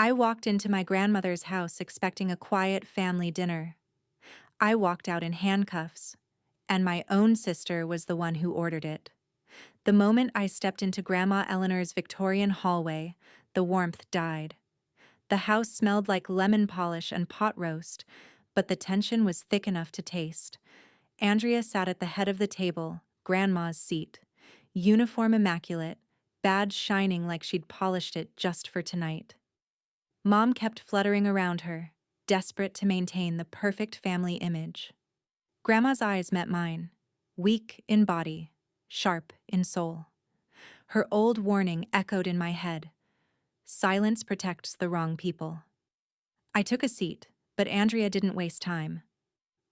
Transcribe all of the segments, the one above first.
I walked into my grandmother's house expecting a quiet family dinner. I walked out in handcuffs, and my own sister was the one who ordered it. The moment I stepped into Grandma Eleanor's Victorian hallway, the warmth died. The house smelled like lemon polish and pot roast, but the tension was thick enough to taste. Andrea sat at the head of the table, Grandma's seat. Uniform immaculate, badge shining like she'd polished it just for tonight. Mom kept fluttering around her, desperate to maintain the perfect family image. Grandma's eyes met mine, weak in body, sharp in soul. Her old warning echoed in my head. Silence protects the wrong people. I took a seat, but Andrea didn't waste time.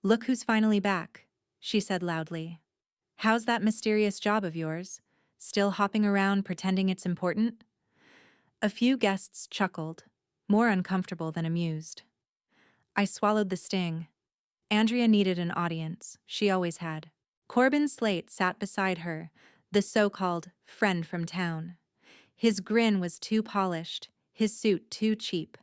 "Look who's finally back," she said loudly. "How's that mysterious job of yours? Still hopping around pretending it's important?" A few guests chuckled, more uncomfortable than amused. I swallowed the sting. Andrea needed an audience, she always had. Corbin Slate sat beside her, the so-called friend from town. His grin was too polished, his suit too cheap.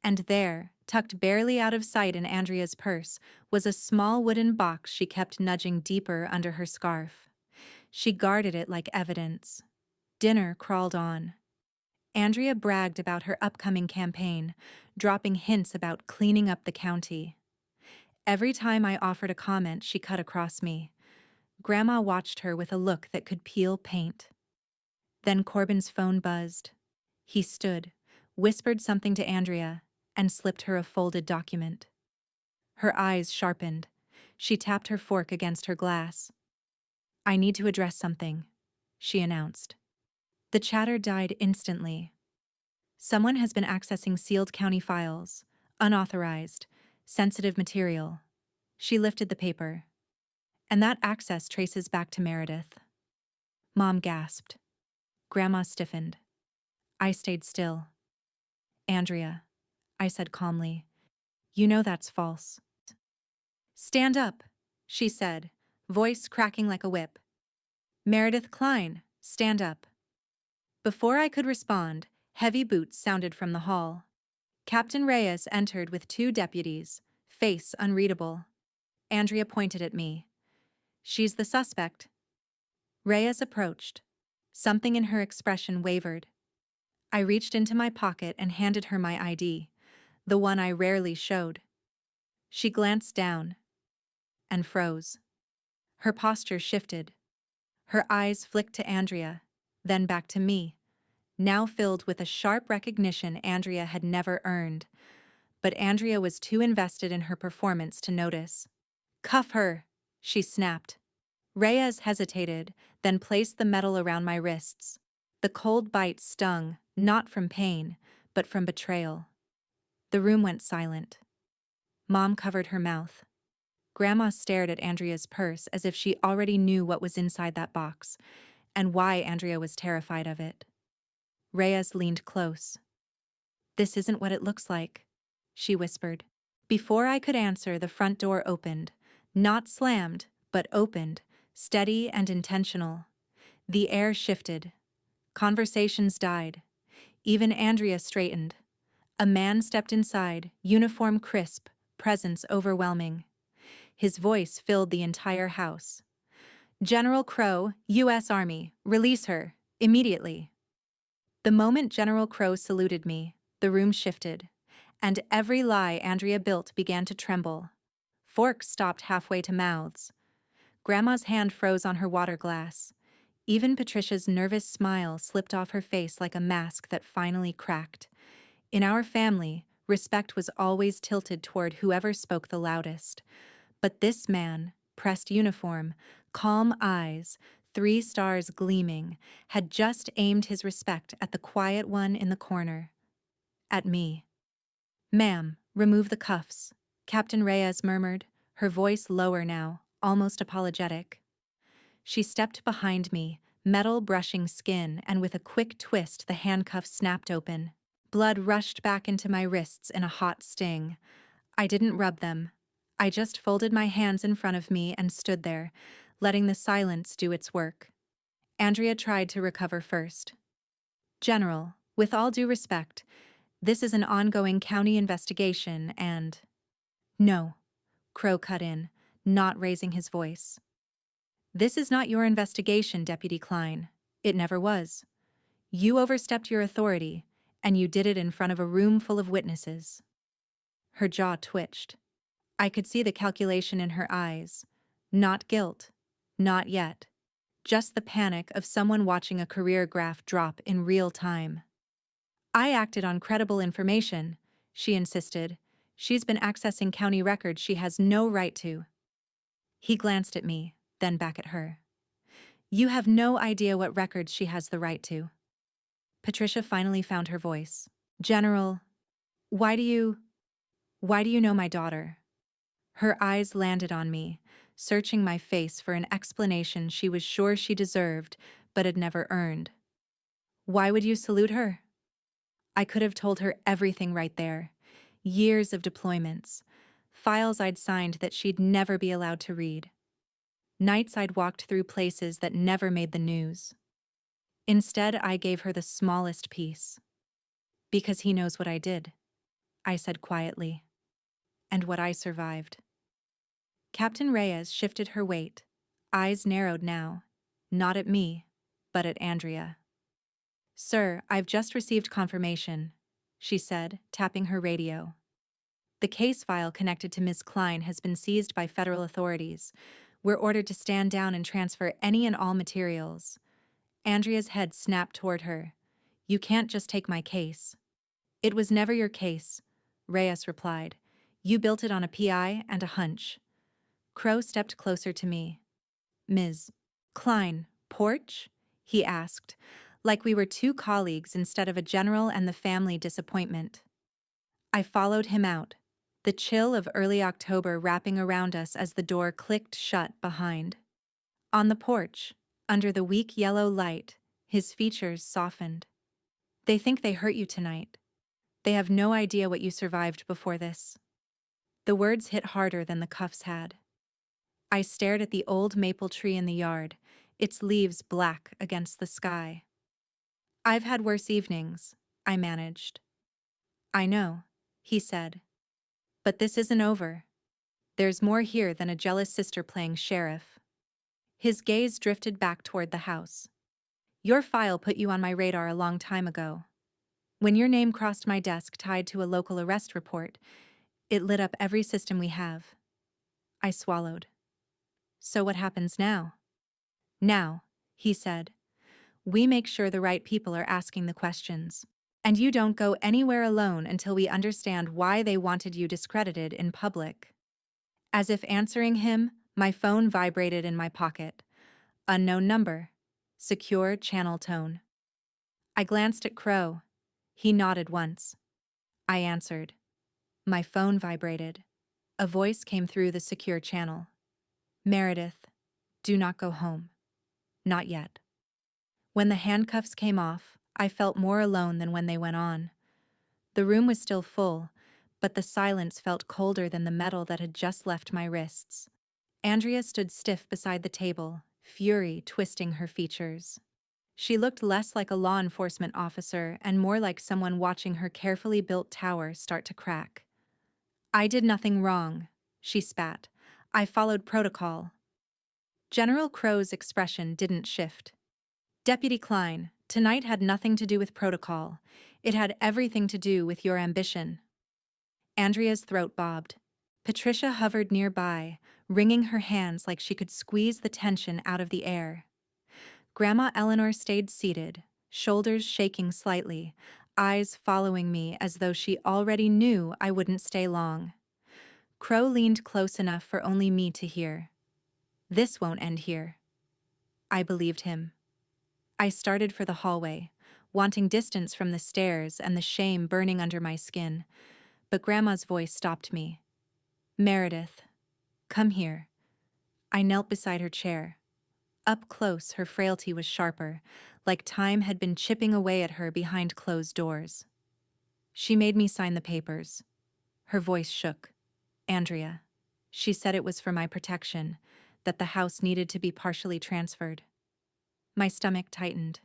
And there, tucked barely out of sight in Andrea's purse, was a small wooden box she kept nudging deeper under her scarf. She guarded it like evidence. Dinner crawled on. Andrea bragged about her upcoming campaign, dropping hints about cleaning up the county. Every time I offered a comment, she cut across me. Grandma watched her with a look that could peel paint. Then Corbin's phone buzzed. He stood, whispered something to Andrea, and slipped her a folded document. Her eyes sharpened. She tapped her fork against her glass. "I need to address something," she announced. The chatter died instantly. "Someone has been accessing sealed county files, unauthorized, sensitive material." She lifted the paper. "And that access traces back to Meredith." Mom gasped. Grandma stiffened. I stayed still. "Andrea," I said calmly, "you know that's false." "Stand up," she said, voice cracking like a whip. "Meredith Kline, stand up." Before I could respond, heavy boots sounded from the hall. Captain Reyes entered with two deputies, face unreadable. Andrea pointed at me. "She's the suspect." Reyes approached. Something in her expression wavered. I reached into my pocket and handed her my ID, the one I rarely showed. She glanced down and froze. Her posture shifted. Her eyes flicked to Andrea, then back to me, now filled with a sharp recognition Andrea had never earned. But Andrea was too invested in her performance to notice. "Cuff her," she snapped. Reyes hesitated, then placed the metal around my wrists. The cold bite stung, not from pain, but from betrayal. The room went silent. Mom covered her mouth. Grandma stared at Andrea's purse as if she already knew what was inside that box, and why Andrea was terrified of it. Reyes leaned close. "This isn't what it looks like," she whispered. Before I could answer, the front door opened. Not slammed, but opened, steady and intentional. The air shifted. Conversations died. Even Andrea straightened. A man stepped inside, uniform crisp, presence overwhelming. His voice filled the entire house. "General Crow, U.S. Army, release her, immediately." The moment General Crow saluted me, the room shifted, and every lie Andrea built began to tremble. Forks stopped halfway to mouths. Grandma's hand froze on her water glass. Even Patricia's nervous smile slipped off her face like a mask that finally cracked. In our family, respect was always tilted toward whoever spoke the loudest. But this man, pressed uniform, calm eyes, 3 stars gleaming, had just aimed his respect at the quiet one in the corner. At me. "Ma'am, remove the cuffs," Captain Reyes murmured, her voice lower now, almost apologetic. She stepped behind me, metal brushing skin, and with a quick twist the handcuffs snapped open. Blood rushed back into my wrists in a hot sting. I didn't rub them. I just folded my hands in front of me and stood there, letting the silence do its work. Andrea tried to recover first. "General, with all due respect, This is an ongoing county investigation and— No, Crow cut in, not raising his voice. This is not your investigation, Deputy Kline. It never was. You overstepped your authority, and you did it in front of a room full of witnesses. Her jaw twitched. I could see the calculation in her eyes. Not guilt. Not yet. Just the panic of someone watching a career graph drop in real time. I acted on credible information, she insisted. She's been accessing county records she has no right to. He glanced at me, then back at her. You have no idea what records she has the right to. Patricia finally found her voice. General, why do you know my daughter? Her eyes landed on me, searching my face for an explanation she was sure she deserved, but had never earned. Why would you salute her? I could have told her everything right there. Years of deployments, files I'd signed that she'd never be allowed to read. Nights I'd walked through places that never made the news. Instead, I gave her the smallest piece. Because he knows what I did, I said quietly. And what I survived. Captain Reyes shifted her weight, eyes narrowed now, not at me, but at Andrea. Sir, I've just received confirmation, she said, tapping her radio. The case file connected to Ms. Kline has been seized by federal authorities. We're ordered to stand down and transfer any and all materials. Andrea's head snapped toward her. You can't just take my case. It was never your case, Reyes replied. You built it on a PI and a hunch. Crow stepped closer to me. Ms. Kline, porch? He asked, like we were two colleagues instead of a general and the family disappointment. I followed him out, the chill of early October wrapping around us as the door clicked shut behind. On the porch, under the weak yellow light, his features softened. They think they hurt you tonight. They have no idea what you survived before this. The words hit harder than the cuffs had. I stared at the old maple tree in the yard, its leaves black against the sky. I've had worse evenings, I managed. I know, he said. But this isn't over. There's more here than a jealous sister playing sheriff. His gaze drifted back toward the house. Your file put you on my radar a long time ago. When your name crossed my desk tied to a local arrest report, it lit up every system we have. I swallowed. So what happens now? Now, he said, we make sure the right people are asking the questions. And you don't go anywhere alone until we understand why they wanted you discredited in public. As if answering him, my phone vibrated in my pocket. Unknown number. Secure channel tone. I glanced at Crow. He nodded once. I answered. My phone vibrated. A voice came through the secure channel. Meredith, do not go home. Not yet. When the handcuffs came off, I felt more alone than when they went on. The room was still full, but the silence felt colder than the metal that had just left my wrists. Andrea stood stiff beside the table, fury twisting her features. She looked less like a law enforcement officer and more like someone watching her carefully built tower start to crack. I did nothing wrong, she spat. I followed protocol. General Crow's expression didn't shift. Deputy Kline, tonight had nothing to do with protocol. It had everything to do with your ambition. Andrea's throat bobbed. Patricia hovered nearby, wringing her hands like she could squeeze the tension out of the air. Grandma Eleanor stayed seated, shoulders shaking slightly, eyes following me as though she already knew I wouldn't stay long. Crow leaned close enough for only me to hear. This won't end here. I believed him. I started for the hallway, wanting distance from the stairs and the shame burning under my skin, but Grandma's voice stopped me. Meredith, come here. I knelt beside her chair. Up close, her frailty was sharper, like time had been chipping away at her behind closed doors. She made me sign the papers. Her voice shook. Andrea. She said it was for my protection, that the house needed to be partially transferred. My stomach tightened.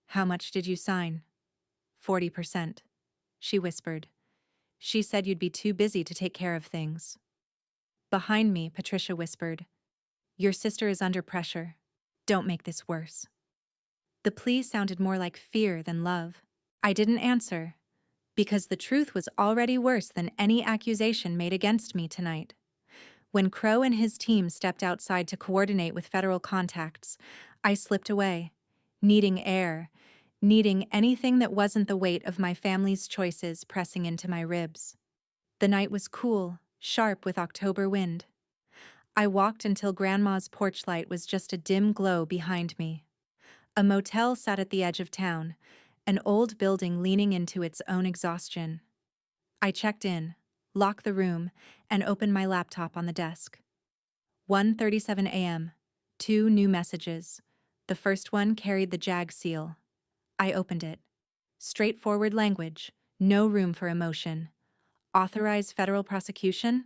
How much did you sign? 40%. she whispered. She said you'd be too busy to take care of things. Behind me, Patricia whispered, your sister is under pressure. Don't make this worse. The plea sounded more like fear than love. I didn't answer, because the truth was already worse than any accusation made against me tonight. When Crow and his team stepped outside to coordinate with federal contacts, I slipped away, needing air, needing anything that wasn't the weight of my family's choices pressing into my ribs. The night was cool, sharp with October wind. I walked until Grandma's porch light was just a dim glow behind me. A motel sat at the edge of town, an old building leaning into its own exhaustion. I checked in, locked the room, and opened my laptop on the desk. 1:37 a.m. 2 new messages. The first one carried the JAG seal. I opened it. Straightforward language, no room for emotion. Authorize federal prosecution?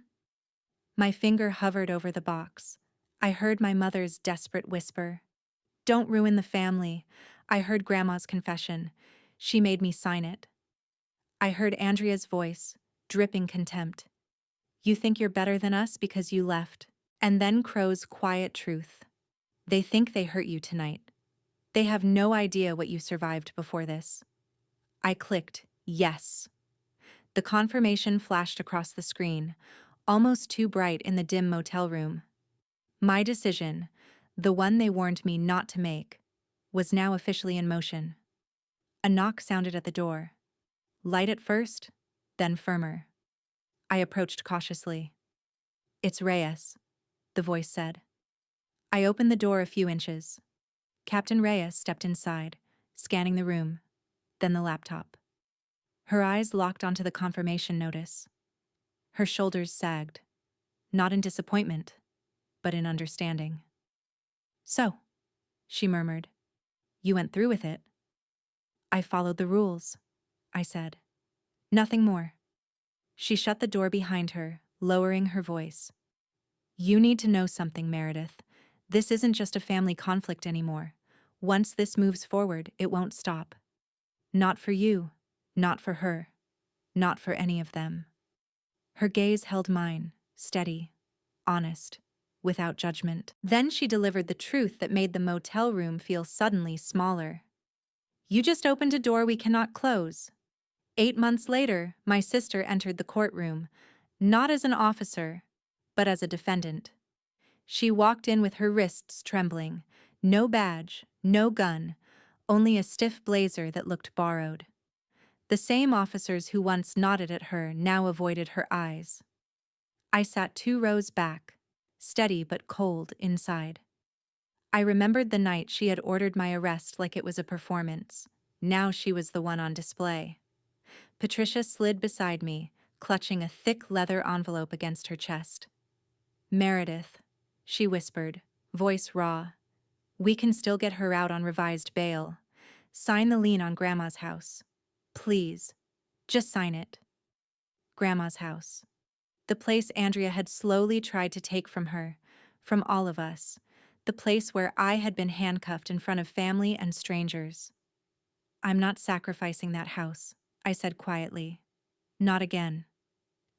My finger hovered over the box. I heard my mother's desperate whisper. Don't ruin the family. I heard Grandma's confession. She made me sign it. I heard Andrea's voice, dripping contempt. You think you're better than us because you left. And then Crow's quiet truth. They think they hurt you tonight. They have no idea what you survived before this. I clicked, yes. The confirmation flashed across the screen, almost too bright in the dim motel room. My decision, the one they warned me not to make, was now officially in motion. A knock sounded at the door. Light at first, then firmer. I approached cautiously. It's Reyes, the voice said. I opened the door a few inches. Captain Reyes stepped inside, scanning the room, then the laptop. Her eyes locked onto the confirmation notice. Her shoulders sagged, not in disappointment, but in understanding. So, she murmured, you went through with it. I followed the rules, I said. Nothing more. She shut the door behind her, lowering her voice. You need to know something, Meredith. This isn't just a family conflict anymore. Once this moves forward, it won't stop. Not for you, not for her, not for any of them. Her gaze held mine, steady, honest, without judgment. Then she delivered the truth that made the motel room feel suddenly smaller. You just opened a door we cannot close. 8 months later, my sister entered the courtroom, not as an officer, but as a defendant. She walked in with her wrists trembling, no badge, no gun, only a stiff blazer that looked borrowed. The same officers who once nodded at her now avoided her eyes. I sat 2 rows back, steady but cold inside. I remembered the night she had ordered my arrest like it was a performance. Now she was the one on display. Patricia slid beside me, clutching a thick leather envelope against her chest. Meredith, she whispered, voice raw. We can still get her out on revised bail. Sign the lien on Grandma's house. Please, just sign it. Grandma's house. The place Andrea had slowly tried to take from her, from all of us. The place where I had been handcuffed in front of family and strangers. I'm not sacrificing that house, I said quietly. Not again.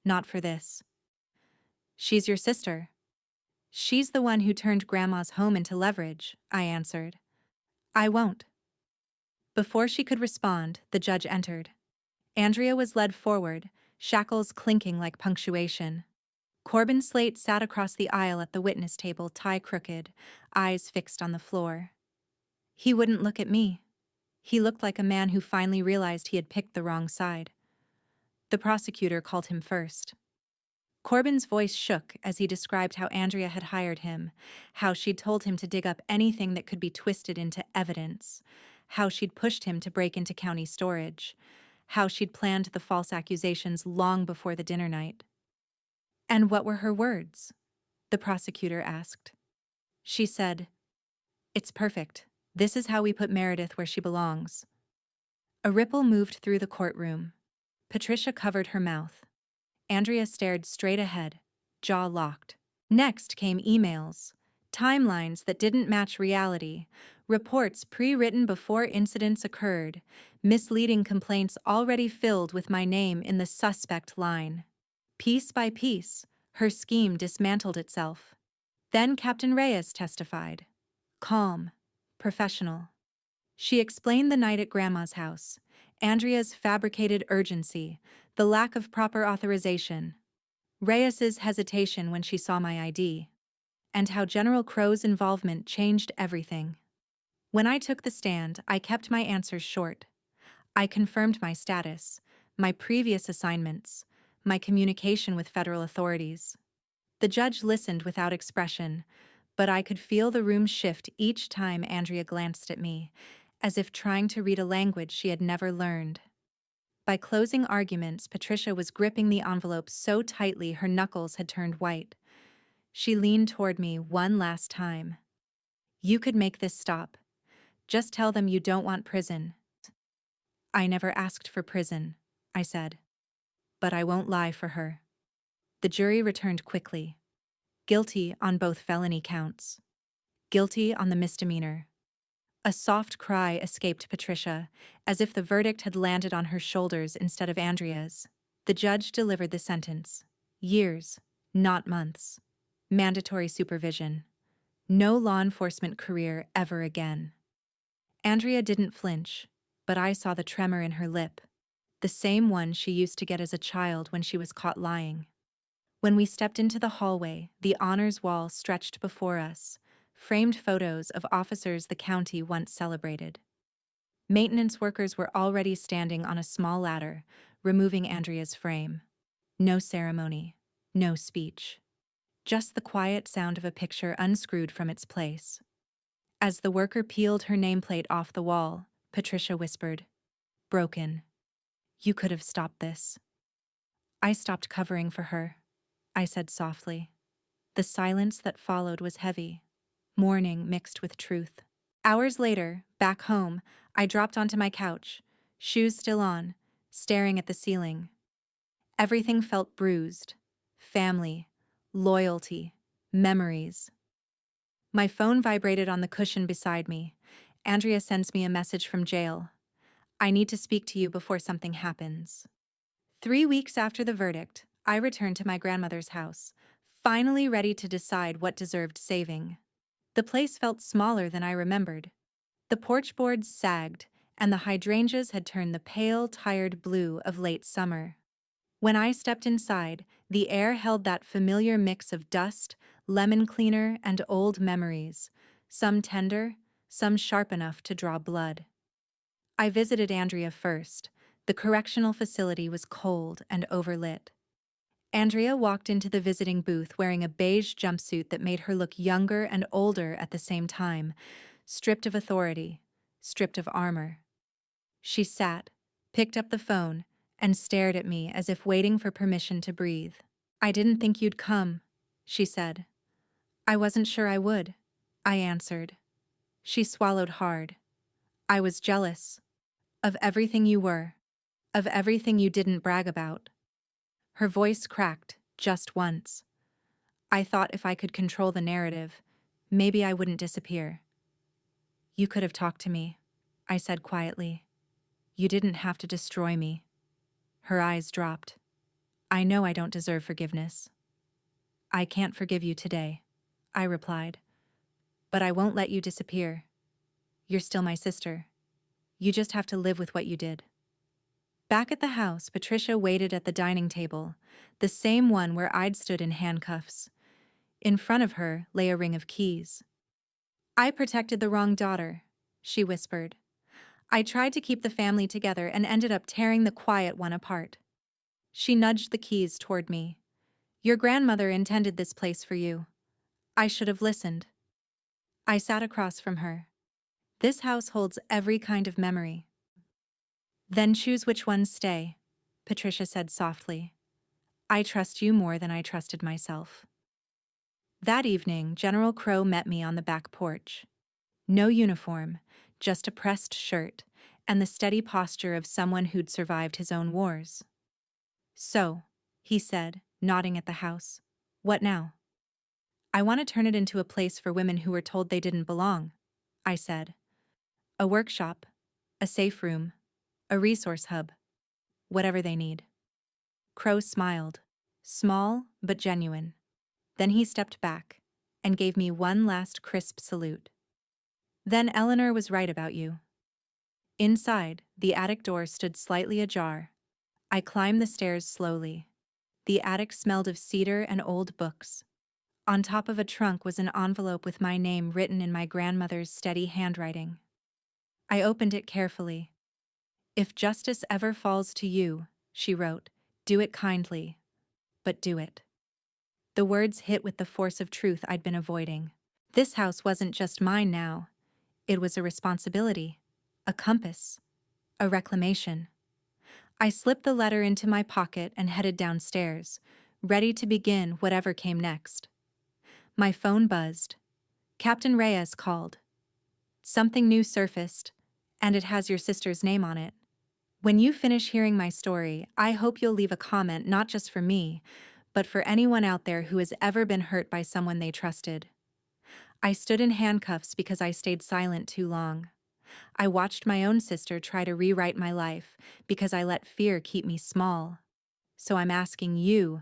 Not for this. She's your sister. She's the one who turned Grandma's home into leverage, I answered. I won't. Before she could respond, the judge entered. Andrea was led forward, shackles clinking like punctuation. Corbin Slate sat across the aisle at the witness table, tie crooked, eyes fixed on the floor. He wouldn't look at me. He looked like a man who finally realized he had picked the wrong side. The prosecutor called him first. Corbin's voice shook as he described how Andrea had hired him, how she'd told him to dig up anything that could be twisted into evidence, how she'd pushed him to break into county storage, how she'd planned the false accusations long before the dinner night. And what were her words? The prosecutor asked. She said, "It's perfect. This is how we put Meredith where she belongs." A ripple moved through the courtroom. Patricia covered her mouth. Andrea stared straight ahead, jaw locked. Next came emails, timelines that didn't match reality, Reports pre-written before incidents occurred, misleading complaints already filled with my name in the suspect line. Piece by piece, her scheme dismantled itself. Then Captain Reyes testified. Calm, professional. She explained the night at Grandma's house, Andrea's fabricated urgency, the lack of proper authorization, Reyes's hesitation when she saw my ID, and how General Crow's involvement changed everything. When I took the stand, I kept my answers short. I confirmed my status, my previous assignments, my communication with federal authorities. The judge listened without expression, but I could feel the room shift each time Andrea glanced at me, as if trying to read a language she had never learned. By closing arguments, Patricia was gripping the envelope so tightly her knuckles had turned white. She leaned toward me one last time. You could make this stop. Just tell them you don't want prison. I never asked for prison, I said. But I won't lie for her. The jury returned quickly. Guilty on both felony counts. Guilty on the misdemeanor. A soft cry escaped Patricia, as if the verdict had landed on her shoulders instead of Andrea's. The judge delivered the sentence. Years, not months. Mandatory supervision. No law enforcement career ever again. Andrea didn't flinch, but I saw the tremor in her lip, the same one she used to get as a child when she was caught lying. When we stepped into the hallway, the honors wall stretched before us, framed photos of officers the county once celebrated. Maintenance workers were already standing on a small ladder, removing Andrea's frame. No ceremony, no speech. Just the quiet sound of a picture unscrewed from its place. As the worker peeled her nameplate off the wall, Patricia whispered, "Broken. You could have stopped this." I stopped covering for her, I said softly. The silence that followed was heavy, mourning mixed with truth. Hours later, back home, I dropped onto my couch, shoes still on, staring at the ceiling. Everything felt bruised. Family, loyalty, memories. My phone vibrated on the cushion beside me. Andrea sends me a message from jail. I need to speak to you before something happens. 3 weeks after the verdict, I returned to my grandmother's house, finally ready to decide what deserved saving. The place felt smaller than I remembered. The porch boards sagged, and the hydrangeas had turned the pale, tired blue of late summer. When I stepped inside, the air held that familiar mix of dust, lemon cleaner, and old memories, some tender, some sharp enough to draw blood. I visited Andrea first. The correctional facility was cold and overlit. Andrea walked into the visiting booth wearing a beige jumpsuit that made her look younger and older at the same time, stripped of authority, stripped of armor. She sat, picked up the phone, and stared at me as if waiting for permission to breathe. "I didn't think you'd come," she said. "I wasn't sure I would," I answered. She swallowed hard. "I was jealous. Of everything you were. Of everything you didn't brag about." Her voice cracked, just once. I thought if I could control the narrative, maybe I wouldn't disappear. "You could have talked to me," I said quietly. "You didn't have to destroy me." Her eyes dropped. "I know I don't deserve forgiveness." "I can't forgive you today," I replied. "But I won't let you disappear. You're still my sister. You just have to live with what you did." Back at the house, Patricia waited at the dining table, the same one where I'd stood in handcuffs. In front of her lay a ring of keys. "I protected the wrong daughter," she whispered. "I tried to keep the family together and ended up tearing the quiet one apart." She nudged the keys toward me. "Your grandmother intended this place for you. I should have listened." I sat across from her. "This house holds every kind of memory." "Then choose which ones stay," Patricia said softly. "I trust you more than I trusted myself." That evening, General Crow met me on the back porch. No uniform, just a pressed shirt, and the steady posture of someone who'd survived his own wars. "So," he said, nodding at the house, "what now?" "I want to turn it into a place for women who were told they didn't belong," I said. A workshop, a safe room, a resource hub, whatever they need. Crow smiled, small but genuine. Then he stepped back and gave me one last crisp salute. Then Eleanor was right about you. Inside, the attic door stood slightly ajar. I climbed the stairs slowly. The attic smelled of cedar and old books. On top of a trunk was an envelope with my name written in my grandmother's steady handwriting. I opened it carefully. "If justice ever falls to you," she wrote, "do it kindly, but do it." The words hit with the force of truth I'd been avoiding. This house wasn't just mine now. It was a responsibility, a compass, a reclamation. I slipped the letter into my pocket and headed downstairs, ready to begin whatever came next. My phone buzzed. Captain Reyes called. "Something new surfaced, and it has your sister's name on it. When you finish hearing my story, I hope you'll leave a comment not just for me, but for anyone out there who has ever been hurt by someone they trusted." I stood in handcuffs because I stayed silent too long. I watched my own sister try to rewrite my life because I let fear keep me small. So I'm asking you,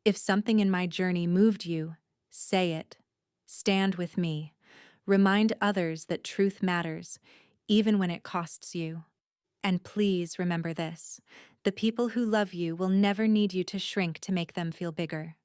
if something in my journey moved you, say it. Stand with me. Remind others that truth matters, even when it costs you. And please remember this: the people who love you will never need you to shrink to make them feel bigger.